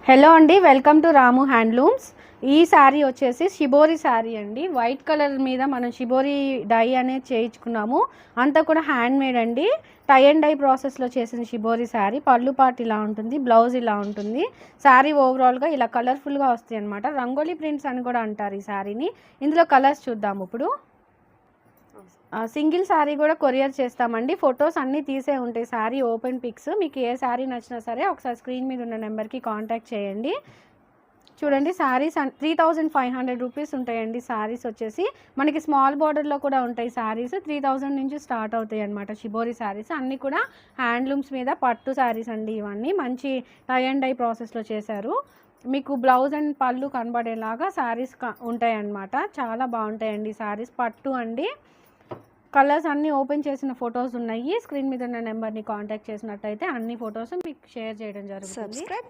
Hello అండి, welcome to Ramu handlooms. ఈ శారీ వచ్చేసి షిబోరి శారీ అండి. వైట్ కలర్ మీద మనం షిబోరి డై అనేది చేయించుకున్నాము. అంతా కూడా హ్యాండ్ మేడ్ అండి. టై అండ్ డై ప్రాసెస్లో చేసిన షిబోరి శారీ. పళ్ళు పార్ట్ ఇలా ఉంటుంది, బ్లౌజ్ ఇలా ఉంటుంది. శారీ ఓవరాల్గా ఇలా కలర్ఫుల్గా వస్తాయి అనమాట. రంగోలీ ప్రింట్స్ అని కూడా అంటారు ఈ శారీని. ఇందులో కలర్స్ చూద్దాము ఇప్పుడు. సింగిల్ శారీ కూడా కొరియర్ చేస్తామండి. ఫొటోస్ అన్నీ తీసే ఉంటాయి, శారీ ఓపెన్ పిక్స్. మీకు ఏ శారీ నచ్చినా సరే ఒకసారి స్క్రీన్ మీద ఉన్న నెంబర్కి కాంటాక్ట్ చేయండి. చూడండి, శారీస్ 3500 రూపీస్ ఉంటాయండి. శారీస్ వచ్చేసి మనకి స్మాల్ బార్డర్లో కూడా ఉంటాయి. శారీస్ 3000 నుంచి స్టార్ట్ అవుతాయి అనమాట. షిబోరి శారీస్ అన్నీ కూడా హ్యాండ్లూమ్స్ మీద పట్టు శారీస్ అండి. ఇవన్నీ మంచి టై అండ్ డై ప్రాసెస్లో చేశారు. మీకు బ్లౌజ్ అండ్ పళ్ళు కనబడేలాగా శారీస్ ఉంటాయి అన్నమాట. చాలా బాగుంటాయండి శారీస్. పట్టు అండి. కలర్స్ అన్నీ ఓపెన్ చేసిన ఫొటోస్ ఉన్నాయి. స్క్రీన్ మీద ఉన్న నెంబర్ని కాంటాక్ట్ చేసినట్టయితే అన్ని ఫొటోస్ మీకు షేర్ చేయడం జరుగుతుంది.